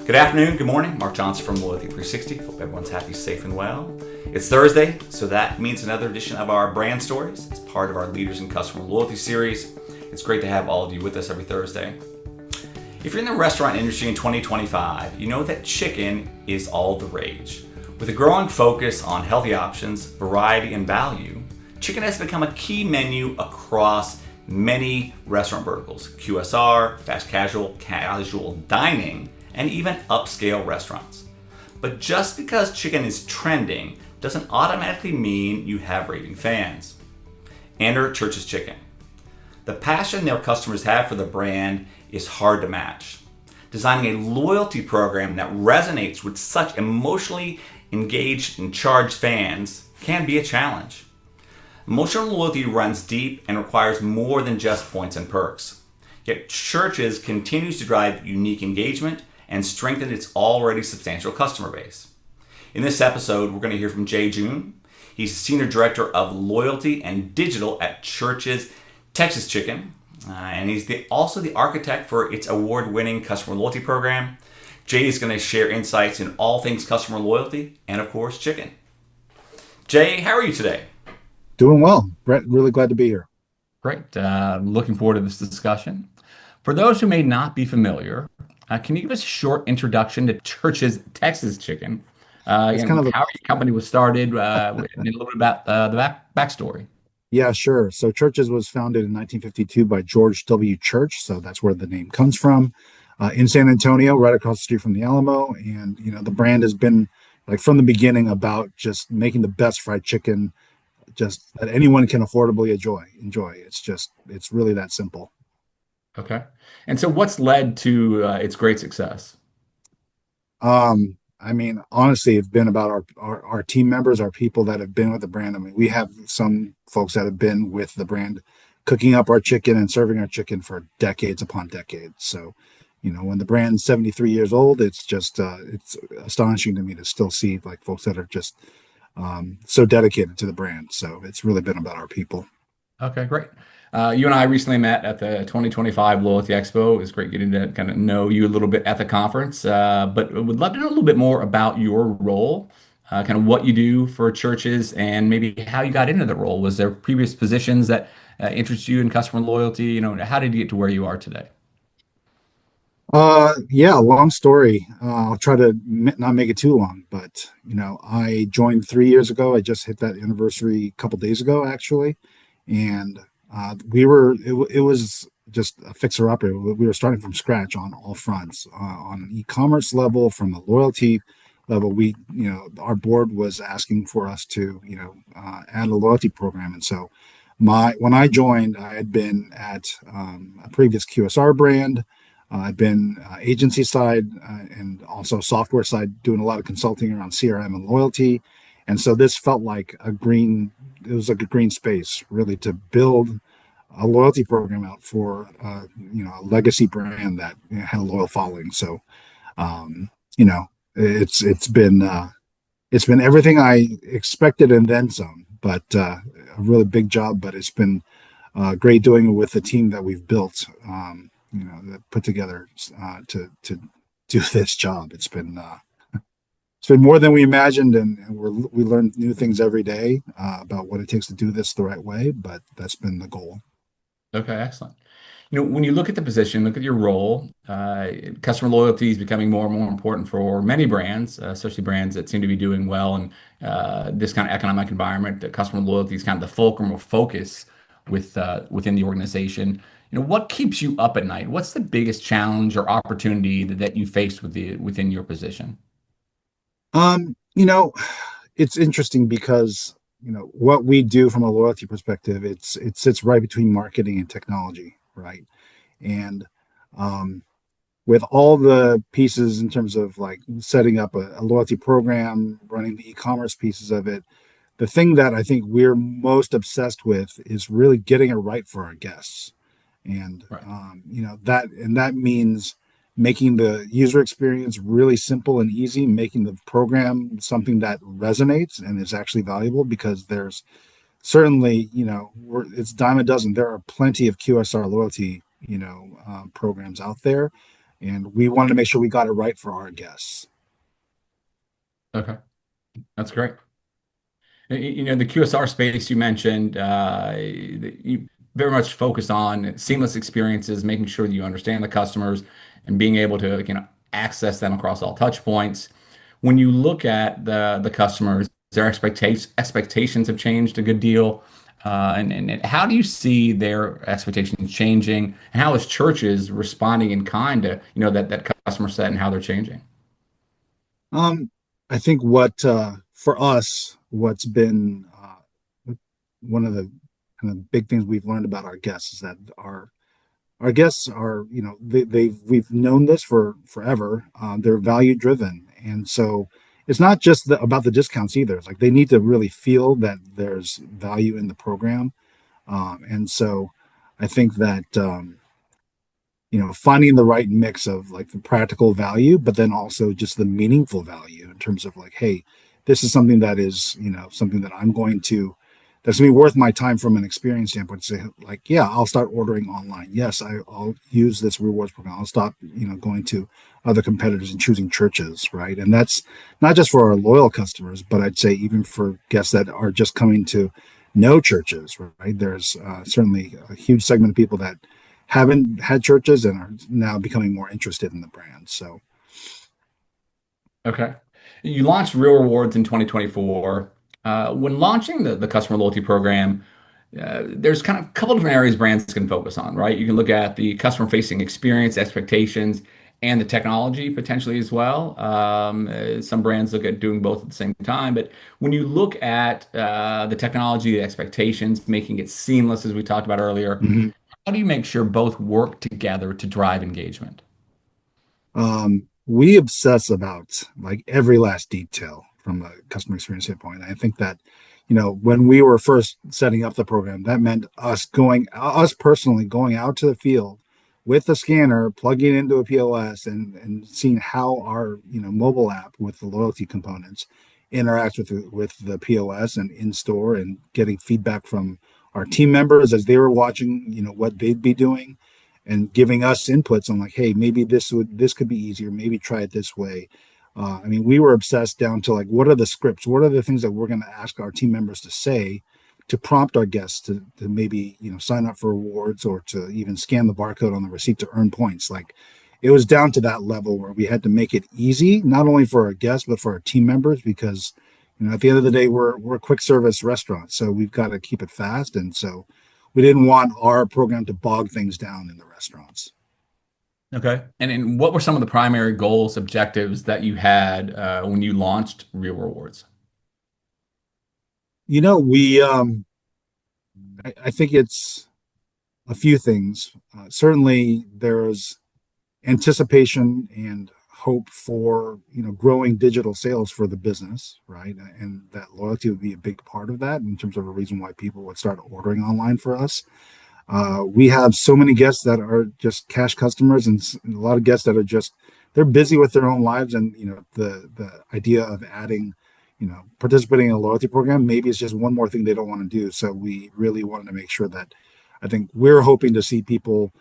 Good afternoon, good morning. Mark Johnson from Loyalty360. Hope everyone's happy, safe, and well. It's Thursday, so that means another edition of our brand stories. It's part of our Leaders in Customer Loyalty series. It's great to have all of you with us every Thursday. If you're in the restaurant industry in 2025, you know that chicken is all the rage. With a growing focus on healthy options, variety, and value, chicken has become a key menu across many restaurant verticals: QSR, fast casual dining, and even upscale restaurants. But just because chicken is trending doesn't automatically mean you have raving fans. Enter Church's Chicken. The passion their customers have for the brand is hard to match. Designing a loyalty program that resonates with such emotionally engaged and charged fans can be a challenge. Emotional loyalty runs deep and requires more than just points and perks. Yet Church's continues to drive unique engagement and strengthen its already substantial customer base. In this episode, we're going to hear from Jay Jhun. He's Senior Director of Loyalty and Digital at Church's Texas Chicken, and he's also the architect for its award-winning customer loyalty program. Jay is going to share insights in all things customer loyalty and, of course, chicken. Jay, how are you today? Doing well, Brett. Really glad to be here. Great. Looking forward to this discussion. For those who may not be familiar, can you give us a short introduction to Church's Texas Chicken? It's kind of how your company was started, and a little bit about the backstory. Yeah, sure. So Church's was founded in 1952 by George W. Church, so that's where the name comes from, in San Antonio, right across the street from the Alamo. And the brand has been like from the beginning about just making the best fried chicken, just that anyone can affordably enjoy. It's really that simple. Okay. And so what's led to its great success? I mean, honestly, it's been about our team members, our people that have been with the brand. I mean, we have some folks that have been with the brand, cooking up our chicken and serving our chicken for decades upon decades. So, when the brand's 73 years old, it's just it's astonishing to me to still see like folks that are just so dedicated to the brand. So it's really been about our people. Okay, great. You and I recently met at the 2025 Loyalty Expo. It was great getting to kind of know you a little bit at the conference, but would love to know a little bit more about your role, kind of what you do for Church's and maybe how you got into the role. Was there previous positions that interest you in customer loyalty? How did you get to where you are today? Yeah, long story. I'll try to not make it too long, but I joined 3 years ago. I just hit that anniversary a couple days ago, actually, and it was just a fixer-upper. We were starting from scratch on all fronts, on an e-commerce level, from a loyalty level. Our board was asking for us to, add a loyalty program. And so when I joined, I had been at a previous QSR brand. I've been agency side and also software side, doing a lot of consulting around CRM and loyalty. And so this felt like it was like a green space really to build a loyalty program out for, a legacy brand that had a loyal following. So, it's been everything I expected and then some, but a really big job, but it's been great doing it with the team that we've built, that put together to do this job. It's been more than we imagined, and we learn new things every day about what it takes to do this the right way. But that's been the goal. Okay, excellent. When you look at the position, look at your role, customer loyalty is becoming more and more important for many brands, especially brands that seem to be doing well in this kind of economic environment. The customer loyalty is kind of the fulcrum of focus within the organization. What keeps you up at night? What's the biggest challenge or opportunity that you face within your position? Um, you know, it's interesting because what we do from a loyalty perspective, it sits right between marketing and technology, right? And with all the pieces in terms of like setting up a loyalty program, running the e-commerce pieces of it, the thing that I think we're most obsessed with is really getting it right for our guests. And Right. that means making the user experience really simple and easy, making the program something that resonates and is actually valuable, because there's certainly, it's dime a dozen. There are plenty of QSR loyalty, programs out there, and we wanted to make sure we got it right for our guests. Okay, that's great. The QSR space you mentioned, you very much focus on seamless experiences, making sure that you understand the customers and being able to, access them across all touch points. When you look at the customers, their expectations have changed a good deal. And how do you see their expectations changing? And how is churches responding in kind to, that customer set and how they're changing? Um, I think what for us, what's been one of the kind of big things we've learned about our guests is that our guests are, we've known this for forever. They're value driven, and so it's not just about the discounts either. It's like they need to really feel that there's value in the program, and so I think that finding the right mix of like the practical value, but then also just the meaningful value in terms of like, hey, this is something that is, something that that's gonna be worth my time from an experience standpoint. To say like, yeah, I'll start ordering online. Yes, I'll use this rewards program. I'll stop, going to other competitors and choosing churches, right? And that's not just for our loyal customers, but I'd say even for guests that are just coming to know churches, right? There's certainly a huge segment of people that haven't had churches and are now becoming more interested in the brand. So, Okay. You launched Real Rewards in 2024. When launching the customer loyalty program, there's kind of a couple different areas brands can focus on, right? You can look at the customer facing experience, expectations, and the technology potentially as well. Some brands look at doing both at the same time. But when you look at the technology, the expectations, making it seamless, as we talked about earlier, mhm. how do you make sure both work together to drive engagement? We obsess about like every last detail from a customer experience standpoint. I think that, when we were first setting up the program, that meant us personally going out to the field with the scanner, plugging into a POS and seeing how our, mobile app with the loyalty components interacts with the POS and in store and getting feedback from our team members as they were watching, what they'd be doing and giving us inputs on like, hey, maybe this could be easier. Maybe try it this way. I mean, we were obsessed down to like, what are the scripts? What are the things that we're going to ask our team members to say to prompt our guests to maybe sign up for rewards or to even scan the barcode on the receipt to earn points. Like it was down to that level where we had to make it easy, not only for our guests but for our team members because at the end of the day we're a quick service restaurant, so we've got to keep it fast, and so we didn't want our program to bog things down in the restaurants. Okay. And what were some of the primary goals, objectives that you had when you launched Real Rewards? We I think it's a few things. Certainly, there's anticipation and hope for growing digital sales for the business, right? And that loyalty would be a big part of that in terms of a reason why people would start ordering online for us. We have so many guests that are just cash customers, and a lot of guests that are just they're busy with their own lives, and the idea of adding, participating in a loyalty program maybe it's just one more thing they don't want to do. So we really wanted to make sure that I think we're hoping to see people,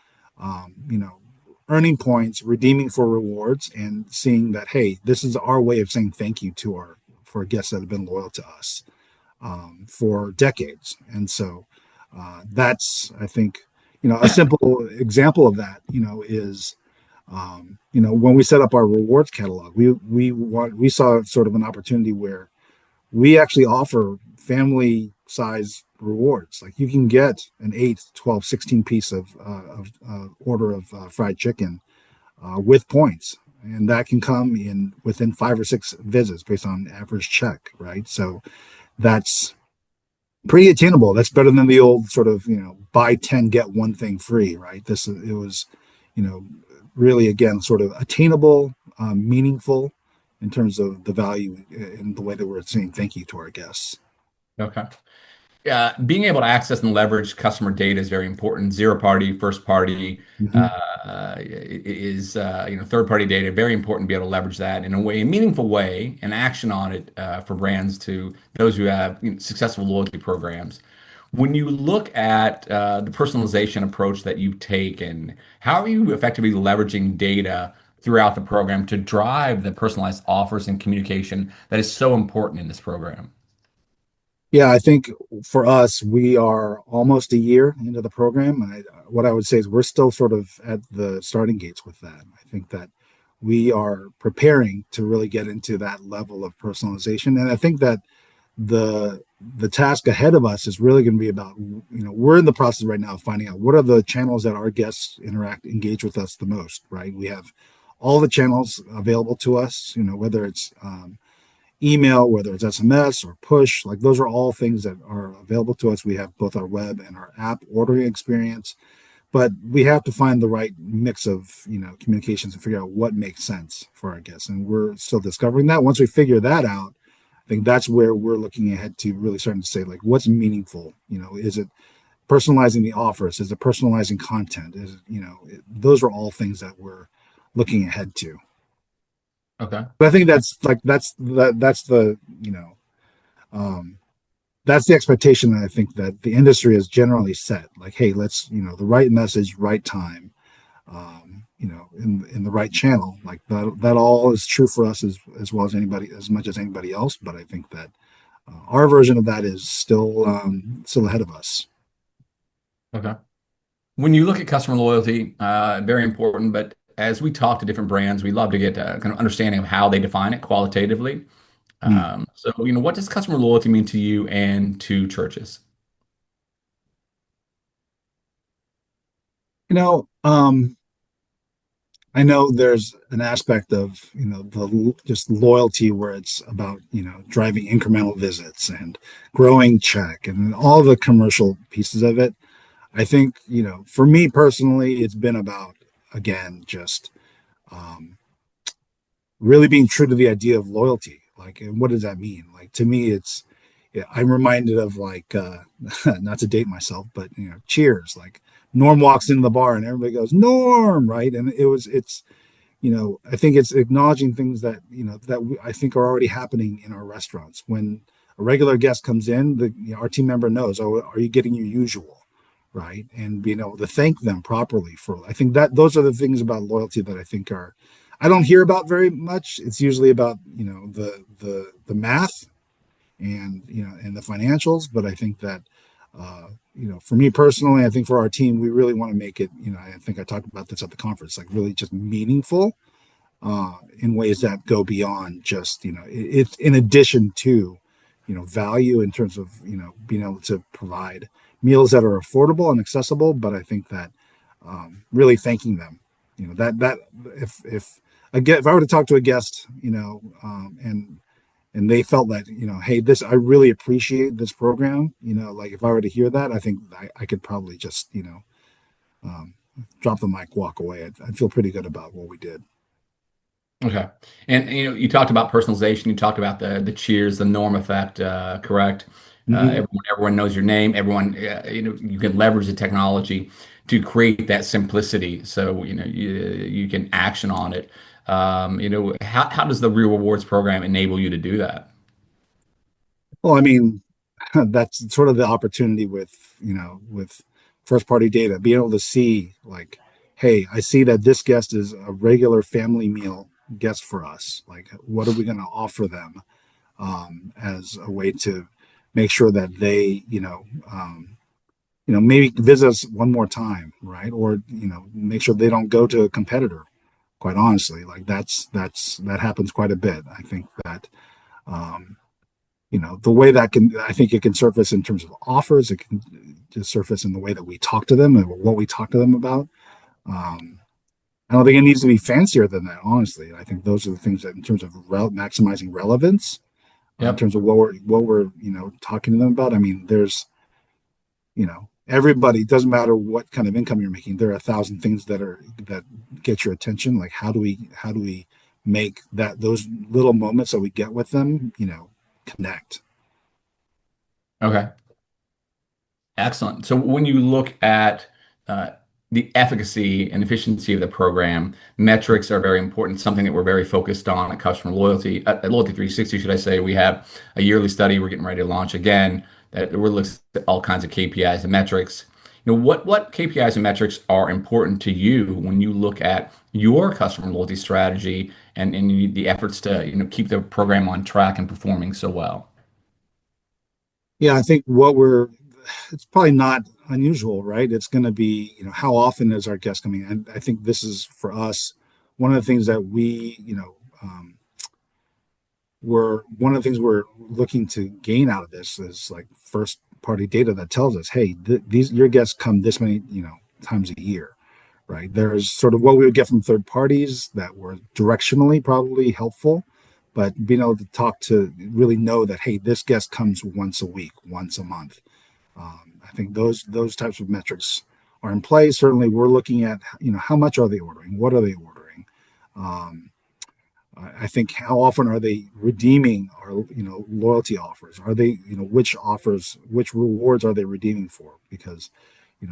you know, earning points, redeeming for rewards, and seeing that hey, this is our way of saying thank you to our for guests that have been loyal to us for decades, and so that's I think a simple example of that is when we set up our rewards catalog, we saw sort of an opportunity where we actually offer family size rewards. Like you can get an 8, 12, 16 piece of order of fried chicken with points, and that can come in within 5 or 6 visits based on average check, right? So that's pretty attainable. That's better than the old sort of buy 10 get one thing free, right? It was you know really again sort of attainable, meaningful in terms of the value in the way that we're saying thank you to our guests. Okay. Being able to access and leverage customer data is very important. Zero party, first party Mhm. is third party data. Very important to be able to leverage that in a way, a meaningful way, and action on it for brands to those who have successful loyalty programs. When you look at the personalization approach that you take, and how are you effectively leveraging data throughout the program to drive the personalized offers and communication that is so important in this program? Yeah, I think for us, we are almost a year into the program. What I would say is we're still sort of at the starting gates with that. I think that we are preparing to really get into that level of personalization. And I think that the task ahead of us is really going to be about, we're in the process right now of finding out what are the channels that our guests engage with us the most, right? We have all the channels available to us, whether it's email, whether it's SMS or push, like those are all things that are available to us. We have both our web and our app ordering experience, but we have to find the right mix of, communications and figure out what makes sense for our guests. And we're still discovering that. Once we figure that out, I think that's where we're looking ahead to really starting to say, like, what's meaningful? Is it personalizing the offers? Is it personalizing content? Those are all things that we're looking ahead to. Okay. But I think that's the um, that's the expectation that I think that the industry has generally set. Like, hey, let's the right message, right time, in the right channel. Like that all is true for us as well as anybody, as much as anybody else. But I think that our version of that is still ahead of us. Okay. When you look at customer loyalty, very important, but as we talk to different brands, we love to get a kind of understanding of how they define it qualitatively. Hmm. So, what does customer loyalty mean to you and to churches? You know, um, I know there's an aspect of the just loyalty where it's about driving incremental visits and growing check and all the commercial pieces of it. I think for me personally, it's been about again just um, really being true to the idea of loyalty. Like, and what does that mean? Like to me, it's yeah, I'm reminded of like not to date myself, but Cheers. Like Norm walks into the bar and everybody goes Norm, right? And it's I think it's acknowledging things that I think are already happening in our restaurants. When a regular guest comes in, our team member knows, oh, are you getting your usual, right? And being able to thank them properly for. I think that those are the things about loyalty that I think are I don't hear about very much. It's usually about the math and and the financials. But I think that for me personally, I think for our team, we really want to make it. I think I talked about this at the conference, like really just meaningful in ways that go beyond just it's in addition to value in terms of being able to provide meals that are affordable and accessible. But I think that really thanking them, that if again if I were to talk to a guest, and they felt that hey, this I really appreciate this program, like if I were to hear that, I think I could probably just um, drop the mic, walk away. I'd feel pretty good about what we did. Okay. And you talked about personalization, you talked about the cheers, the norm effect, correct? Hmm. Everyone knows your name. Everyone, you can leverage the technology to create that simplicity. So, you can action on it. How does the Real Rewards program enable you to do that? Well, I mean, that's sort of the opportunity with first party data, being able to see like, hey, I see that this guest is a regular family meal guest for us. Like, what are we going to offer them as a way to make sure that they, maybe visit us one more time, right? Or make sure they don't go to a competitor. Quite honestly, like that happens quite a bit. I think that um, the way that can I think it can surface in terms of offers. It can just surface in the way that we talk to them and what we talk to them about. um, I don't think it needs to be fancier than that, honestly. I think those are the things that in terms of maximizing relevance, in Yep. terms of what we're talking to them about. I mean, there's everybody, doesn't matter what kind of income you're making, there are a thousand things that get your attention. Like how do we make that those little moments that we get with them connect. Okay. Excellent. So when you look at uh, the efficacy and efficiency of the program, metrics are very important, something that we're very focused on at customer loyalty, at Loyalty 360, should I say. We have a yearly study we're getting ready to launch again that really looks at all kinds of KPIs and metrics. What KPIs and metrics are important to you when you look at your customer loyalty strategy and the efforts to keep the program on track and performing so well? Yeah, I think it's probably not unusual, right? It's going to be, how often is our guest coming? And I think this is for us one of the things that one of the things we're looking to gain out of this is like first party data that tells us, hey, these your guests come this many, times a year, right? There's sort of what we would get from third parties that were directionally probably helpful, but being able to talk to really know that, hey, this guest comes once a week, once a month. I think those types of metrics are in play. Certainly, we're looking at, how much are they ordering? What are they ordering? Um, I think how often are they redeeming our loyalty offers? Are they which offers, which rewards are they redeeming for? Because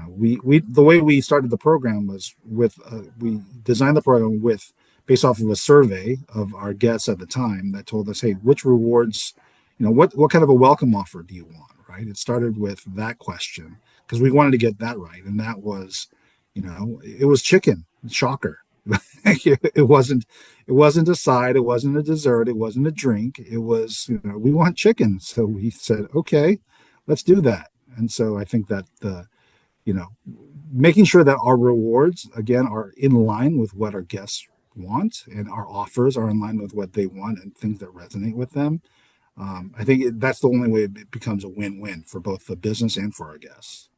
we the way we started the program was with we designed the program with based off of a survey of our guests at the time that told us, hey, which rewards, what kind of a welcome offer do you want? Right? It started with that question because we wanted to get that right, and that was, it was chicken. Shocker. It wasn't a side, it wasn't a dessert, it wasn't a drink. It was, we want chicken. So we said, okay, let's do that. And so I think that you know, making sure that our rewards again are in line with what our guests want and our offers are in line with what they want and things that resonate with them. I think that's the only way it becomes a win-win for both the business and for our guests.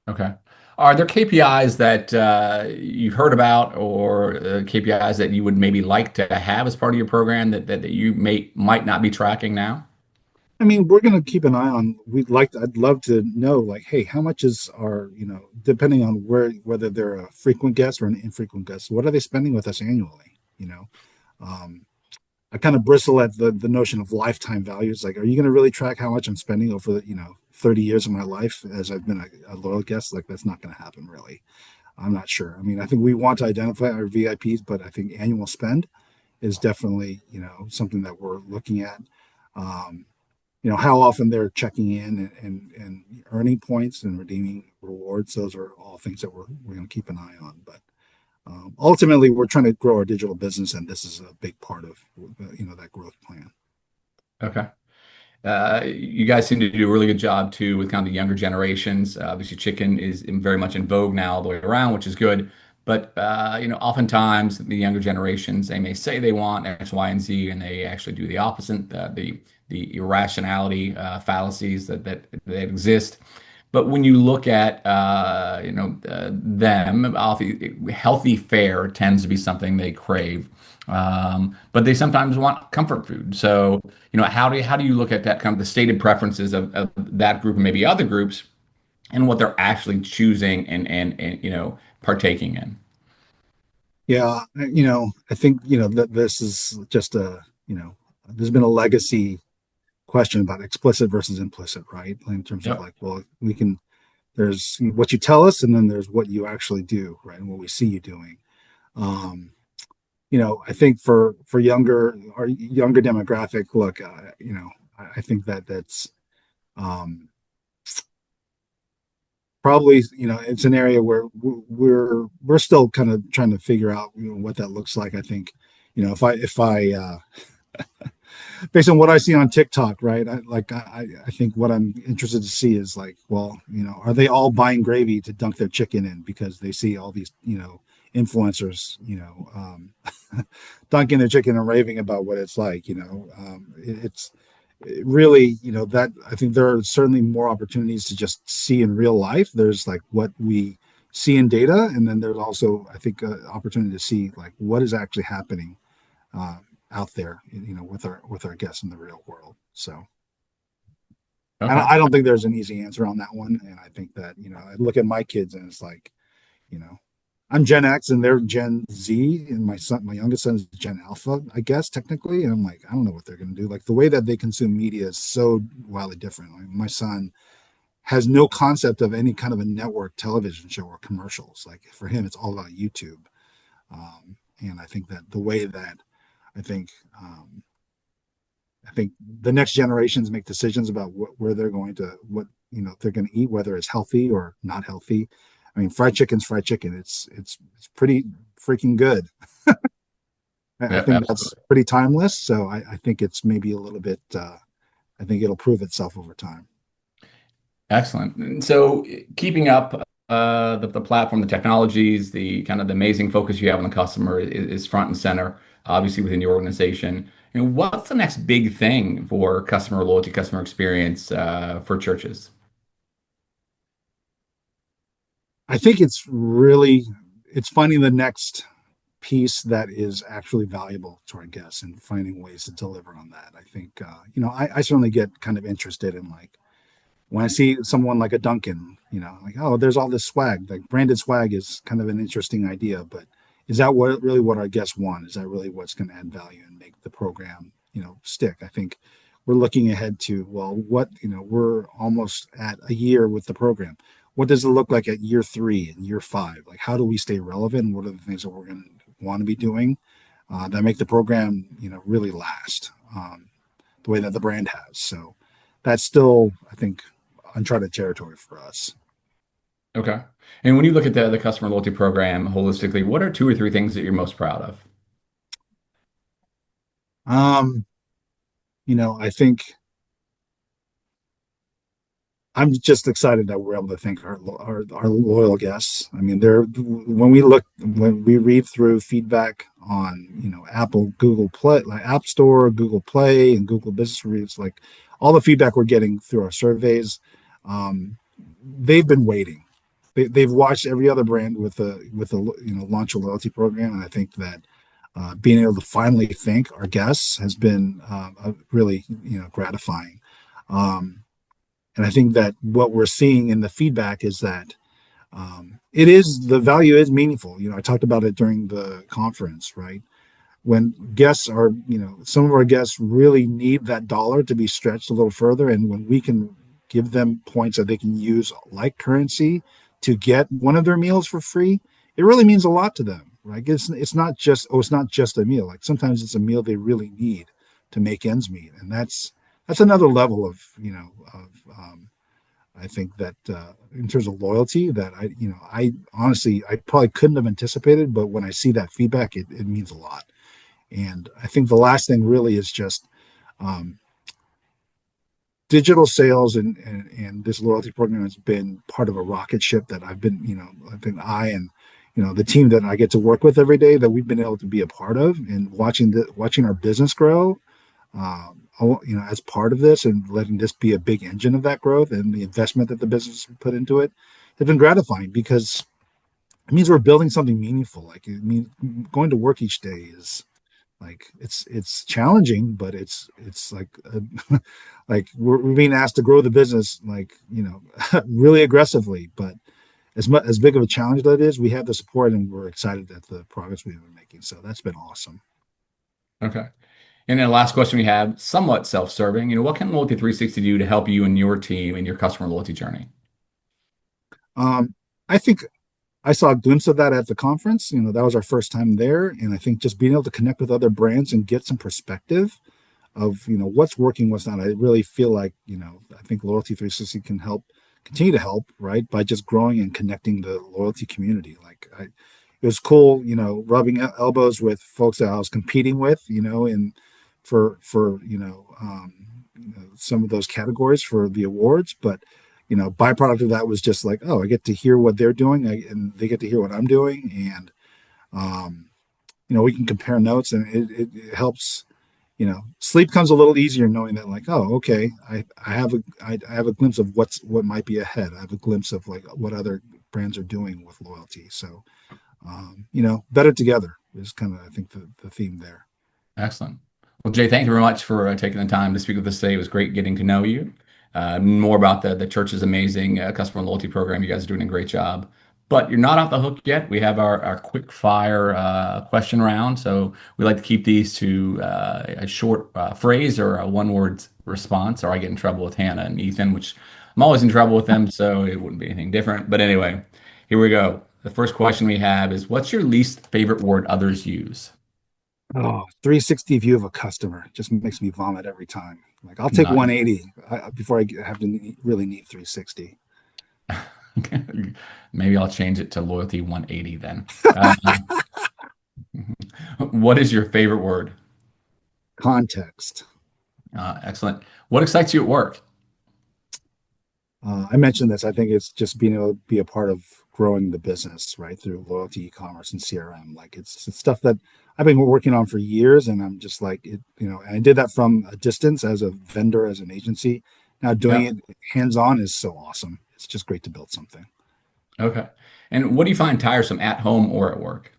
Okay. Are there KPIs that you've heard about or KPIs that you would maybe like to have as part of your program that you might not be tracking now? I mean, we're going to keep an eye on. I'd love to know, like, hey, how much is our, depending on whether they're a frequent guest or an infrequent guest, what are they spending with us annually? Um, I kind of bristle at the notion of lifetime values. Like, are you going to really track how much I'm spending over the 30 years of my life as I've been a loyal guest? Like, that's not going to happen, really. I'm not sure. I mean, I think we want to identify our VIPs, but I think annual spend is definitely something that we're looking at. Um, how often they're checking in and earning points and redeeming rewards. Those are all things that we're going to keep an eye on. But ultimately, we're trying to grow our digital business, and this is a big part of that growth plan. Okay. You guys seem to do a really good job too with kind of the younger generations. Obviously, chicken is very much in vogue now all the way around, which is good. But oftentimes the younger generations they may say they want X, Y, and Z, and they actually do the opposite. The irrationality fallacies that exist. But when you look at them, healthy fare tends to be something they crave. But they sometimes want comfort food. So, how do you look at that kind of the stated preferences of that group and maybe other groups and what they're actually choosing and partaking in? Yeah, I think that this is just there's been a legacy question about explicit versus implicit, right? In terms of Yep. like, well, there's what you tell us, and then there's what you actually do, right? And what we see you doing. Um, I think for our younger demographic, look, I think that's probably it's an area where we're still kind of trying to figure out what that looks like. I think if I based on what I see on TikTok, right? I think what I'm interested to see is like, well, are they all buying gravy to dunk their chicken in because they see all these, influencers, dunking their chicken and raving about what it's like, it's really, that I think there are certainly more opportunities to just see in real life. There's like what we see in data, and then there's also, I think, opportunity to see like what is actually happening uh, out there, with our guests in the real world. So Okay. I don't think there's an easy answer on that one. And I think that I look at my kids and it's like, you know, I'm Gen X and they're Gen Z, and my youngest son is Gen Alpha, I guess technically. And I'm like, I don't know what they're going to do. Like the way that they consume media is so wildly different. Like my son has no concept of any kind of a network television show or commercials. Like for him, it's all about YouTube. And I think that the way that I think I think the next generations make decisions about where they're going to, what, they're going to eat, whether it's healthy or not healthy. I mean, fried chicken's fried chicken. It's pretty freaking good. I Yeah, think that's absolutely. pretty timeless. So I think it's maybe a little bit. I think it'll prove itself over time. Excellent. And so keeping up the platform, the technologies, the kind of the amazing focus you have on the customer is front and center, obviously within your organization. And what's the next big thing for customer loyalty, customer experience for churches? I think it's finding the next piece that is actually valuable to our guests and finding ways to deliver on that. I think I certainly get kind of interested in, like, when I see someone like a Duncan, like, oh, there's all this swag. Like, branded swag is kind of an interesting idea, but is that what our guests want? Is that really what's going to add value and make the program, stick? I think we're looking ahead to, well, we're almost at a year with the program. What does it look like at year 3 and year 5? Like, how do we stay relevant? What are the things that we're going to want to be doing that make the program, really last the way that the brand has? So that's still, I think, uncharted territory for us. Okay. And when you look at the customer loyalty program holistically, what are 2 or 3 things that you're most proud of? Um, I think I'm just excited that we're able to thank our loyal guests. I mean, when we read through feedback on, Apple, Google Play, like App Store, Google Play, and Google Business Reviews, like all the feedback we're getting through our surveys, um, they've been waiting. They've watched every other brand with a launch a loyalty program, and I think that being able to finally thank our guests has been really gratifying. Um, and I think that what we're seeing in the feedback is that the value is meaningful. I talked about it during the conference, right? When guests are, some of our guests really need that dollar to be stretched a little further. And when we can give them points that they can use like currency to get one of their meals for free, it really means a lot to them, right? It's not just a meal. Like, sometimes it's a meal they really need to make ends meet. And that's another level of, I think that in terms of loyalty, that I honestly, I probably couldn't have anticipated, but when I see that feedback, it means a lot. And I think the last thing really is just um, digital sales, and this loyalty program has been part of a rocket ship that I and the team that I get to work with every day, that we've been able to be a part of, and watching our business grow, as part of this, and letting this be a big engine of that growth and the investment that the business put into it, has been gratifying, because it means we're building something meaningful. Like, it means going to work each day is, like, it's challenging, but it's like like we're being asked to grow the business, like, really aggressively. But as big of a challenge that is, we have the support, and we're excited at the progress we've been making. So that's been awesome. Okay. And then the last question we have, somewhat self-serving, what can Loyalty 360 do to help you and your team in your customer loyalty journey? I think I saw a glimpse of that at the conference. That was our first time there, and I think just being able to connect with other brands and get some perspective of what's working, what's not. I really feel like I think Loyalty 360 can continue to help, right, by just growing and connecting the loyalty community. Like, it was cool, rubbing elbows with folks that I was competing with, in for some of those categories for the awards. But byproduct of that was just like, oh, I get to hear what they're doing, and they get to hear what I'm doing, and um, we can compare notes, and it helps. Sleep comes a little easier knowing that, like, oh, okay, I have a glimpse of what might be ahead. I have a glimpse of, like, what other brands are doing with loyalty. So better together is kind of, I think, the theme there. Excellent. Well, Jay, thank you very much for taking the time to speak with us today. It was great getting to know you. More about the church's amazing customer loyalty program. You guys are doing a great job. But you're not off the hook yet. We have our quick fire question round. So we like to keep these to a short phrase or a one word response, or I get in trouble with Hannah and Ethan, which I'm always in trouble with them. So it wouldn't be anything different. But anyway, here we go. The first question we have is, what's your least favorite word others use? Oh, 360 view of a customer just makes me vomit every time. Like I'll take Nice. 180 before I have to really need 360. Maybe I'll change it to Loyalty 180 then. What is your favorite word? Context. Excellent. What excites you at work? I mentioned this. I think it's just being able to be a part of growing the business, right, through loyalty, e-commerce, and CRM. Like it's stuff that I've been working on for years, and I'm just like it. And I did that from a distance as a vendor, as an agency. Now doing Yeah. it hands-on is so awesome. It's just great to build something. Okay. And what do you find tiresome at home or at work?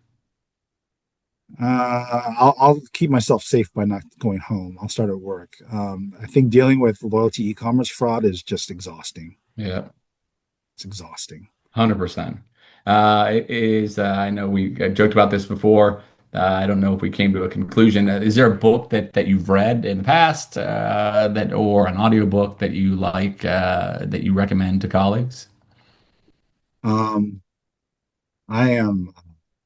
I'll keep myself safe by not going home. I'll start at work. I think dealing with loyalty e-commerce fraud is just exhausting. Yeah. It's exhausting. 100%. I know we joked about this before. I don't know if we came to a conclusion. Is there a book that you've read in the past or an audiobook that you like that you recommend to colleagues? Um, I am.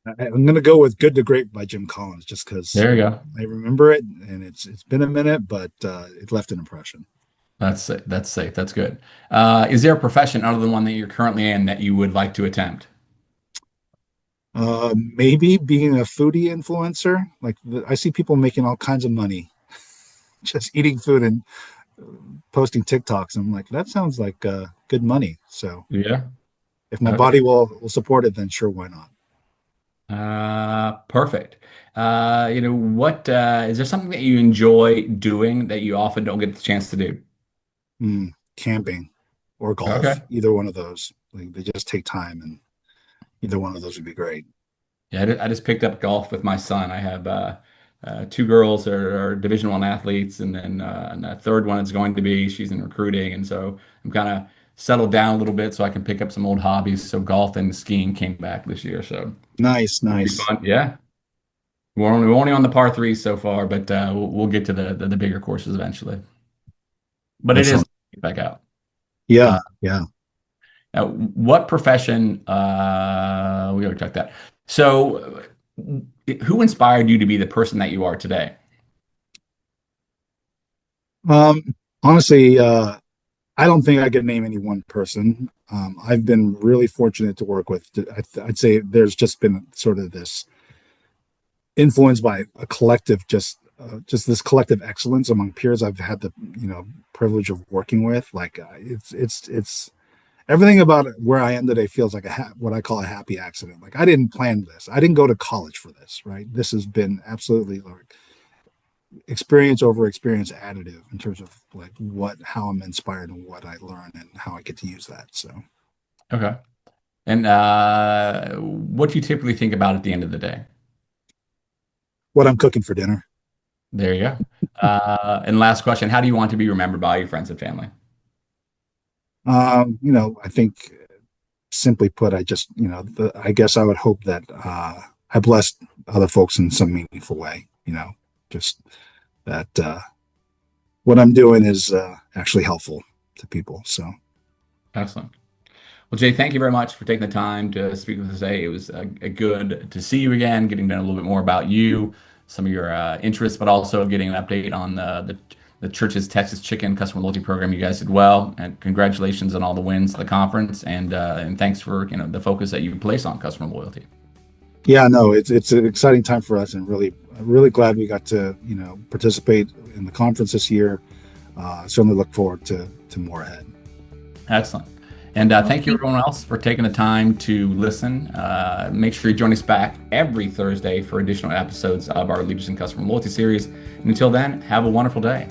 I'm going to go with "Good to Great" by Jim Collins, just because There you go. I remember it, and it's been a minute, but it left an impression. That's safe. That's good. Is there a profession other than one that you're currently in that you would like to attempt? Maybe being a foodie influencer. Like I see people making all kinds of money just eating food and posting TikToks. I'm like, that sounds like good money. So Yeah. if my Okay. body will support it, then sure, why not? Perfect. What is there something that you enjoy doing that you often don't get the chance to do? Camping or golf, Okay. either one of those. Like they just take time, and either one of those would be great. Yeah, I just picked up golf with my son. I have two girls that are Division One athletes, and a third one is going to be. She's in recruiting, and so I'm kind of settled down a little bit so I can pick up some old hobbies. So golf and skiing came back this year, so Nice, it'll be nice. fun. Yeah, we're only on the par threes so far, but we'll get to the bigger courses eventually. But That it is sounds. back out. Yeah, Uh, yeah. what profession? We already checked that. So, who inspired you to be the person that you are today? Honestly, I don't think I could name any one person. I've been really fortunate to work with. I'd say there's just been sort of this influence by a collective, just this collective excellence among peers I've had the privilege of working with. Like it's everything about where I am today feels like what I call a happy accident. Like I didn't plan this. I didn't go to college for this. Right. This has been absolutely like experience over experience additive in terms of like how I'm inspired and what I learn and how I get to use that. So Okay. And what do you typically think about at the end of the day? what I'm cooking for dinner. There you go. And last question, how do you want to be remembered by your friends and family? I think simply put, I guess I would hope that I blessed other folks in some meaningful way. Just that what I'm doing is actually helpful to people. So Excellent. Well, Jay, thank you very much for taking the time to speak with us today. It was a good to see you again, getting to know a little bit more about you, some of your interests, but also getting an update on the church's Texas Chicken Customer Loyalty Program. You guys did well, and congratulations on all the wins at the conference, and thanks for the focus that you place on customer loyalty. yeah, no, it's an exciting time for us, and really glad we got to participate in the conference this year. Certainly look forward to more ahead. Excellent. And thank you, everyone else, for taking the time to listen. Make sure you join us back every Thursday for additional episodes of our Leaders in Customer Loyalty series. And until then, have a wonderful day.